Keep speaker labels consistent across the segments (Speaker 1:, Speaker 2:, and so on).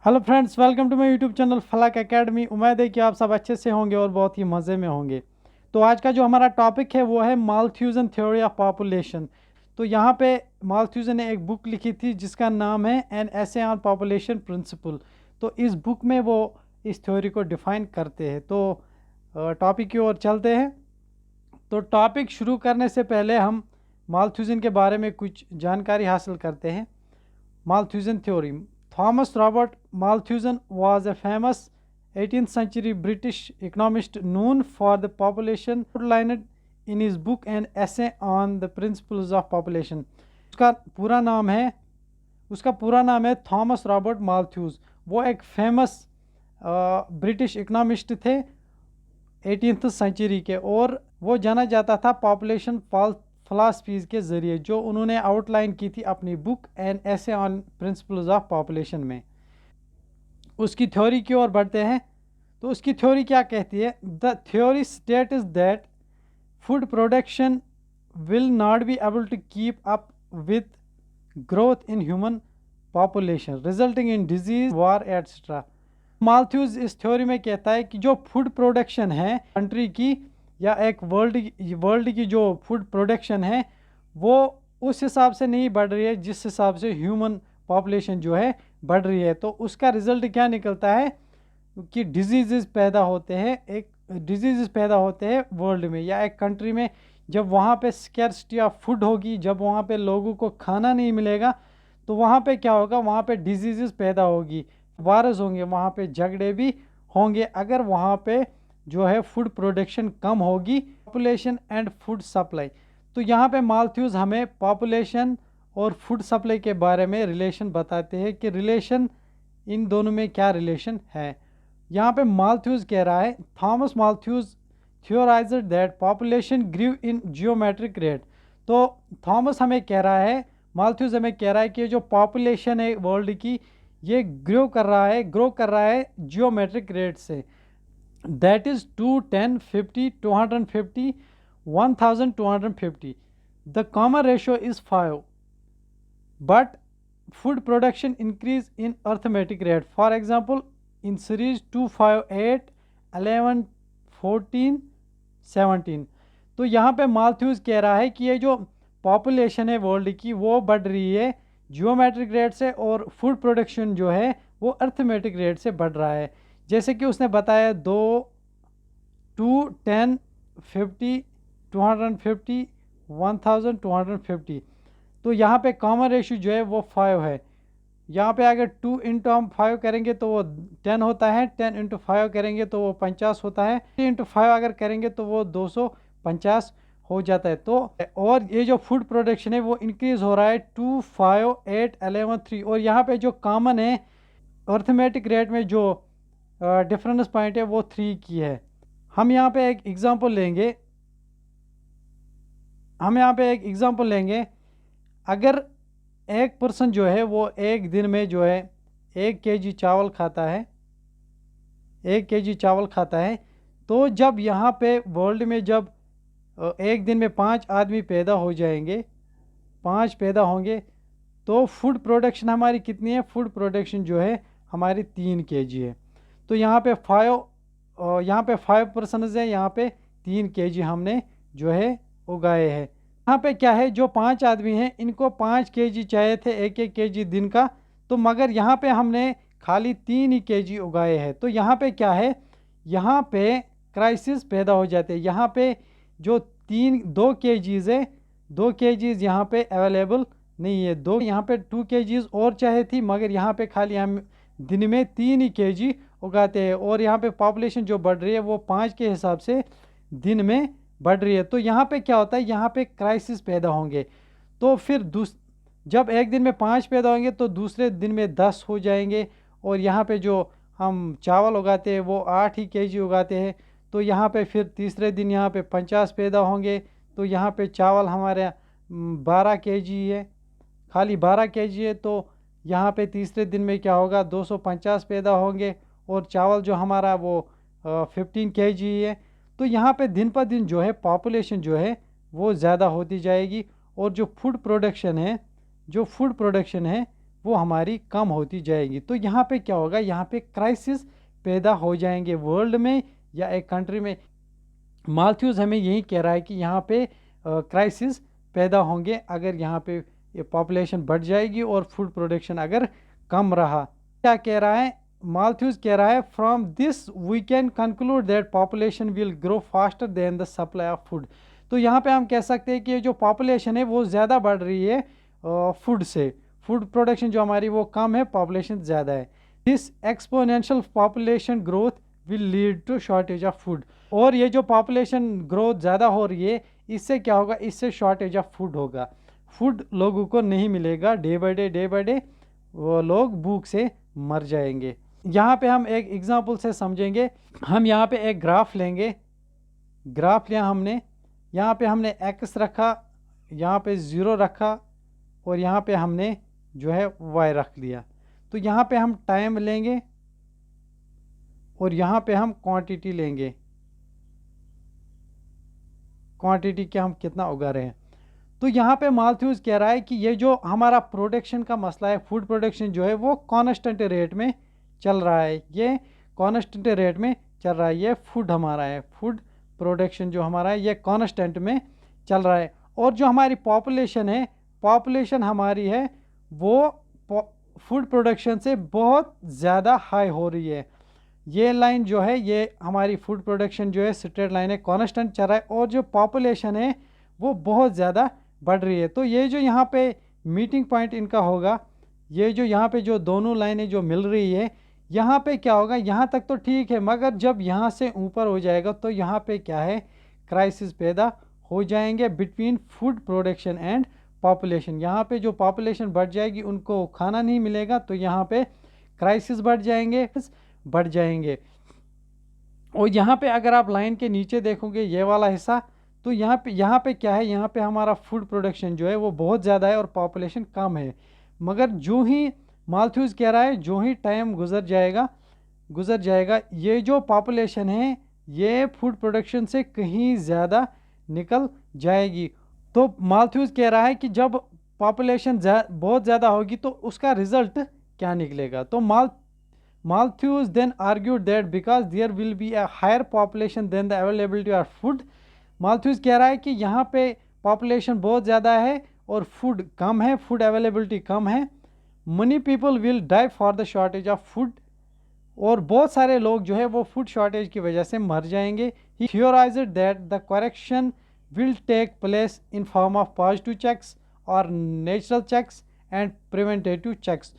Speaker 1: Hello friends, welcome to my YouTube channel Falak academy. उम्मीद है कि आप सब अच्छे से होंगे और बहुत ही मज़े में होंगे। तो आज का जो हमारा टॉपिक है वो है मालथ्यूजन थ्योरी ऑफ पॉपुलेशन। तो यहाँ पे मालथ्यूजन ने एक बुक लिखी थी जिसका नाम है an essay on population principle. तो इस बुक में वो इस थ्योरी को डिफ़ाइन करते हैं। तो टॉपिक की ओर चलते हैं। तो टॉपिक शुरू करने से पहले हम मालथ्यूजन के बारे में कुछ जानकारी हासिल करते हैं। Malthusian theory. Thomas Robert Malthus was a famous 18th century British economist known for the population outlined in his book An Essay on the Principles of Population. उसका पूरा नाम है थॉमस रॉबर्ट मालथ्यूज। वो एक फेमस ब्रिटिश इकोनॉमिस्ट थे 18th century के, और वो जाना जाता था पॉपुलेशन फिलॉसफीज के ज़रिए जो उन्होंने आउटलाइन की थी अपनी book N essay on principles of population में। उसकी थ्योरी की ओर बढ़ते हैं। तो उसकी थ्योरी क्या कहती है? The theory states that food production will not be able to keep up with growth in human population resulting in disease war etcetera. Malthus इस थ्योरी में कहता है कि जो फूड प्रोडक्शन है कंट्री की या एक वर्ल्ड की जो फूड प्रोडक्शन है वो उस हिसाब से नहीं बढ़ रही है जिस हिसाब से ह्यूमन पॉपुलेशन जो है बढ़ रही है। तो उसका रिजल्ट क्या निकलता है कि डिजीज़ पैदा होते हैं वर्ल्ड में या एक कंट्री में। जब वहाँ पे स्कैर्सिटी ऑफ फूड होगी, जब वहाँ पे लोगों को खाना नहीं मिलेगा, तो वहाँ पे क्या होगा? वहाँ पे डिजीज़ पैदा होगी, वायरस होंगे, वहाँ पे झगड़े भी होंगे अगर वहाँ पे जो है फूड प्रोडक्शन कम होगी। Population and food supply. तो यहाँ पे मालथ्यूज हमें पॉपुलेशन और फूड सप्लाई के बारे में रिलेशन बताते हैं कि रिलेशन इन दोनों में क्या रिलेशन है। यहाँ पे मालथ्यूज कह रहा है, Thomas Malthus theorised that population grew in geometric rate. तो थॉमस हमें कह रहा है, मालथ्यूज हमें कह रहा है कि जो पॉपुलेशन है वर्ल्ड की ये ग्रो कर रहा है जियोमेट्रिक रेट से। That is 2, 10, 50, 250, 1250. The common ratio is 5. But food production increase in arithmetic rate. For example, in series 2, 5, 8, 11, 14, 17. तो यहाँ पे मालथ्यूज कह रहा है कि ये जो पॉपुलेशन है वर्ल्ड की वो बढ़ रही है जियोमेट्रिक रेट से, और फूड प्रोडक्शन जो है वो अर्थमेटिक रेट से बढ़ रहा है। जैसे कि उसने बताया 2, 10, 50, 250, 1250। तो यहाँ पे कॉमन रेशियो जो है वो 5 है। यहाँ पे अगर 2 इंटू हम 5 करेंगे तो वो 10 होता है, 10 इंटू 5 करेंगे तो वो 50 होता है, 3 इंटू 5 अगर करेंगे तो वो 250 हो जाता है। तो और ये जो फूड प्रोडक्शन है वो इंक्रीज हो रहा है 2, 5, 8, 11, 3। और यहाँ पे जो कॉमन है अर्थमेटिक रेट में जो डिफरेंस पॉइंट है वो 3 की है। हम यहाँ पे एक एग्जांपल लेंगे। अगर एक पर्सन जो है वो एक दिन में जो है 1 केजी चावल खाता है, तो जब यहाँ पे वर्ल्ड में जब एक दिन में 5 आदमी पैदा होंगे तो फूड प्रोडक्शन हमारी कितनी है? फूड प्रोडक्शन जो है हमारी 3 केजी है। तो यहाँ पे 5 पर्सनज है, यहाँ पे 3 केजी हमने जो है उगाए हैं। यहाँ पे क्या है, जो 5 आदमी हैं इनको 5 केजी चाहिए थे, 1-1 केजी दिन का, तो मगर यहाँ पे हमने खाली 3 ही केजी उगाए हैं। तो यहाँ पे क्या है, यहाँ पे क्राइसिस पैदा हो जाते हैं। यहाँ पे जो 2 केजीज़ है, 2 केजीज़ यहाँ पे अवेलेबल नहीं है। यहाँ पे 2 केजीज़ और चाहिए थी, मगर यहाँ पे खाली हम दिन में 3 ही केजी उगाते हैं। और यहाँ पे पॉपुलेशन जो बढ़ रही है वो 5 के हिसाब से दिन में बढ़ रही है। तो यहाँ पे क्या होता है, यहाँ पे क्राइसिस पैदा होंगे। तो फिर जब एक दिन में 5 पैदा होंगे तो दूसरे दिन में 10 हो जाएंगे। और यहाँ पे जो हम चावल उगाते हैं वो 8 ही केजी उगाते हैं। तो यहाँ पे फिर तीसरे दिन यहाँ पे 50 पैदा होंगे। तो यहाँ पे चावल हमारे 12 केजी है, खाली 12 केजी है। तो यहाँ पे तीसरे दिन में क्या होगा, 250 पैदा होंगे। और चावल जो हमारा वो 15 केजी है। तो यहाँ पे दिन पर दिन जो है पॉपुलेशन जो है वो ज़्यादा होती जाएगी। और जो फूड प्रोडक्शन है वो हमारी कम होती जाएगी। तो यहाँ पे क्या होगा, यहाँ पे क्राइसिस पैदा हो जाएंगे वर्ल्ड में या एक कंट्री में। माल्थ्यूज हमें यही कह रहा है कि यहाँ पे क्राइसिस पैदा होंगे अगर यहाँ पे पॉपुलेशन बढ़ जाएगी और फूड प्रोडक्शन अगर कम रहा। क्या कह रहा है माल्थ्यूज, कह रहा है from this we can conclude that population will grow faster than the supply of food. तो यहाँ पे हम कह सकते हैं कि ये जो पॉपुलेशन है वो ज़्यादा बढ़ रही है फूड से। फूड प्रोडक्शन जो हमारी वो कम है, पॉपुलेशन ज़्यादा है। This exponential population growth will lead to shortage of food. और ये जो पॉपुलेशन ग्रोथ ज़्यादा हो रही है, इससे क्या होगा, इससे शॉर्टेज ऑफ फूड होगा। फूड लोगों को नहीं मिलेगा, डे बाय डे वो लोग भूख से मर जाएंगे। यहाँ पे हम एक एग्जांपल से समझेंगे। हम यहाँ पे एक ग्राफ लेंगे, ग्राफ लिया हमने, यहाँ पे हमने x रखा, यहाँ पे 0 रखा और यहाँ पे हमने जो है y रख लिया। तो यहाँ पे हम टाइम लेंगे और यहाँ पे हम क्वांटिटी लेंगे, क्वांटिटी क्या हम कितना उगा रहे हैं। तो यहाँ पे माल्थ्यूज कह रहा है कि ये जो हमारा प्रोडक्शन का मसला है, फूड प्रोडक्शन जो है वो कांस्टेंट रेट में चल रहा है, ये कांस्टेंट रेट में चल रहा है। ये फूड हमारा है, फूड प्रोडक्शन जो हमारा है ये कांस्टेंट में चल रहा है। और जो हमारी पॉपुलेशन है, पॉपुलेशन हमारी है वो फूड प्रोडक्शन से बहुत ज़्यादा हाई हो रही है। ये लाइन जो है ये हमारी फूड प्रोडक्शन जो है स्ट्रेट लाइन है, कांस्टेंट चल रहा है, और जो पॉपुलेशन है वो बहुत ज़्यादा बढ़ रही है। तो ये जो यहाँ पे मीटिंग पॉइंट इनका होगा, ये जो यहाँ पे जो दोनों लाइनें जो मिल रही है, यहाँ पे क्या होगा, यहाँ तक तो ठीक है, मगर जब यहाँ से ऊपर हो जाएगा तो यहाँ पे क्या है, क्राइसिस पैदा हो जाएंगे between food production and population. यहाँ पे जो पॉपुलेशन बढ़ जाएगी, उनको खाना नहीं मिलेगा, तो यहाँ पे क्राइसिस बढ़ जाएंगे। और यहाँ पे अगर आप लाइन के नीचे देखोगे ये वाला हिस्सा, तो यहाँ पे क्या है, यहाँ पे हमारा फूड प्रोडक्शन जो है वो बहुत ज़्यादा है और पॉपुलेशन कम है। मगर जो ही माल्थ्यूज कह रहा है, जो ही टाइम गुजर जाएगा ये जो पॉपुलेशन है ये फूड प्रोडक्शन से कहीं ज़्यादा निकल जाएगी। तो माल्थ्यूज कह रहा है कि जब पॉपुलेशन बहुत ज़्यादा होगी तो उसका रिजल्ट क्या निकलेगा। तो Malthus then argued that because there will be a higher population than the availability of food, Malthus कह रहा है कि यहाँ पे पॉपुलेशन बहुत ज़्यादा है और फूड कम है, फूड अवेलेबिलिटी कम है, many people will die for the shortage of food, और बहुत सारे लोग जो है वो फूड शॉर्टेज की वजह से मर जाएंगे। He theorized that the correction will take place in form of positive checks or natural checks and preventative checks।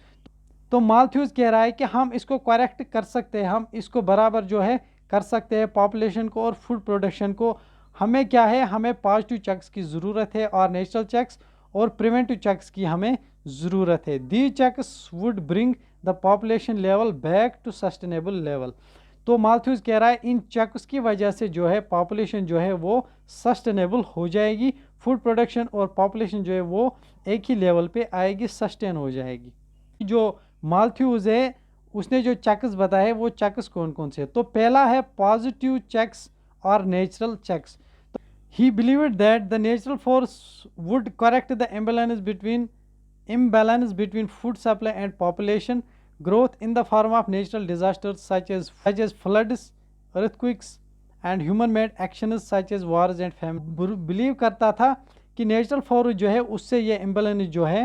Speaker 1: तो माल्थ्यूज कह रहा है कि हम इसको करेक्ट कर सकते हैं, हम इसको बराबर जो है कर सकते हैं पॉपुलेशन को और फूड प्रोडक्शन को। हमें क्या है, हमें पॉजिटिव चेक्स की ज़रूरत है और नेचुरल चेक्स और प्रिवेंटिव चेक्स की हमें ज़रूरत है। The checks would bring the population level back to sustainable level. तो माल्थ्यूज कह रहा है इन चेक्स की वजह से जो है पॉपुलेशन जो है वो सस्टेनेबल हो जाएगी, फूड प्रोडक्शन और पॉपुलेशन जो है वो एक ही लेवल पे आएगी, सस्टेन हो जाएगी। जो माल्थ्यूज है उसने जो चेक्स बताए वो चेक्स कौन कौन से, तो पहला है पॉजिटिव चेक्स और natural checks. He believed that the natural force would correct the imbalance between food supply and population growth in the form of natural disasters such as floods, earthquakes and human made actions such as wars and famine। Believe करता था कि natural force जो है उससे ये imbalance जो है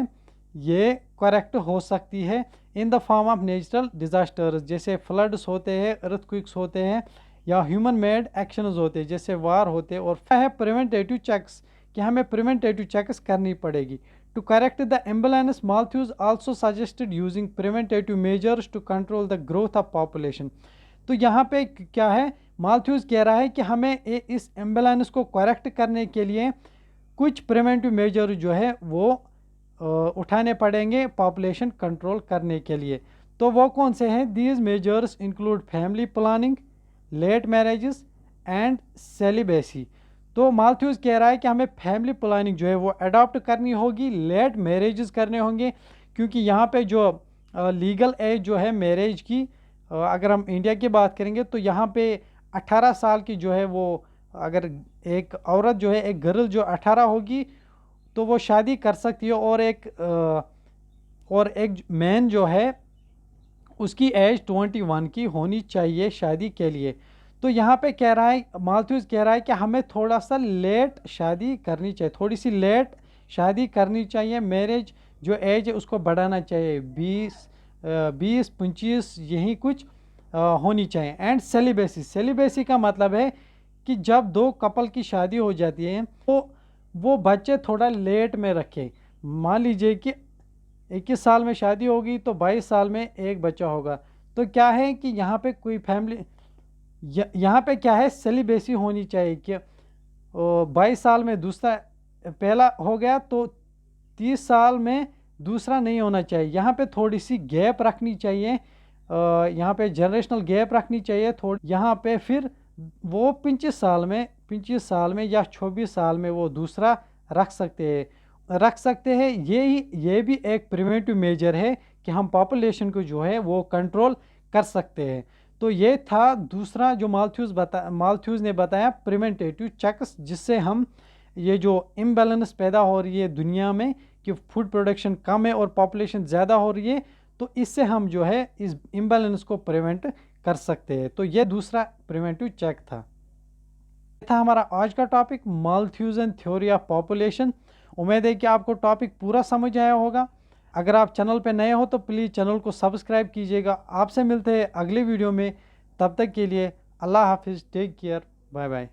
Speaker 1: ये करेक्ट हो सकती है in the form of natural disasters, जैसे फ्लड्स होते हैं, अर्थक्वेक्स होते हैं या ह्यूमन मेड एक्शंस होते हैं जैसे वार होते हैं। और है प्रिवेंटेटिव चेक्स कि हमें प्रिवेंटेटिव चेक्स करनी पड़ेगी to correct the imbalance. Malthus also suggested using preventative measures to control the growth of population. तो यहाँ पे क्या है, माल्थ्यूज कह रहा है कि हमें इस इम्बेलेंस को करेक्ट करने के लिए कुछ प्रिवेंटिव मेजर जो है वो उठाने पड़ेंगे पॉपुलेशन कंट्रोल करने के लिए। तो वो कौन से हैं, these measures include family planning, late marriages and celibacy. तो माल्थ्यूज कह रहा है कि हमें फैमिली प्लानिंग जो है वो अडॉप्ट करनी होगी, लेट मैरिजेस करने होंगे, क्योंकि यहाँ पे जो लीगल एज जो है मैरिज की, अगर हम इंडिया की बात करेंगे तो यहाँ पे 18 साल की जो है वो, अगर एक औरत जो है, एक गर्ल जो 18 होगी तो वो शादी कर सकती है, और एक मैन जो है उसकी एज 21 की होनी चाहिए शादी के लिए। तो यहाँ पे कह रहा है, मालथ्यूज कह रहा है कि हमें थोड़ा सा लेट शादी करनी चाहिए, थोड़ी सी लेट शादी करनी चाहिए। मैरिज जो एज है उसको बढ़ाना चाहिए, 20-25 यही कुछ होनी चाहिए। एंड सेलिबेसी, सेलिबेसी का मतलब है कि जब दो कपल की शादी हो जाती है तो वो बच्चे थोड़ा लेट में रखे। मान लीजिए कि 21 साल में शादी होगी तो 22 साल में एक बच्चा होगा, तो क्या है कि यहाँ पे कोई फैमिली, यहाँ पे क्या है, सेलिबेसी होनी चाहिए कि 22 साल में दूसरा पहला हो गया तो 30 साल में दूसरा नहीं होना चाहिए। यहाँ पे थोड़ी सी गैप रखनी चाहिए, यहाँ पे जनरेशनल गैप रखनी चाहिए थोड़ी। यहाँ पे फिर वो 25 साल में या 24 साल में वो दूसरा रख सकते हैं। ये भी एक प्रिवेंटिव मेजर है कि हम पॉपुलेशन को जो है वो कंट्रोल कर सकते हैं। तो ये था दूसरा जो मालथ्यूज ने बताया, प्रिवेंटेटिव चेक्स, जिससे हम ये जो इम्बैलेंस पैदा हो रही है दुनिया में कि फूड प्रोडक्शन कम है और पॉपुलेशन ज़्यादा हो रही है, तो इससे हम जो है इस इम्बैलेंस को प्रिवेंट कर सकते हैं। तो ये दूसरा प्रिवेंटिव चेक था। ये था हमारा आज का टॉपिक, मालथ्यूजन थ्योरी ऑफ पॉपुलेशन। उम्मीद है कि आपको टॉपिक पूरा समझ आया होगा। अगर आप चैनल पर नए हो तो प्लीज़ चैनल को सब्सक्राइब कीजिएगा। आपसे मिलते हैं अगले वीडियो में, तब तक के लिए अल्लाह हाफिज़, टेक केयर, बाय बाय।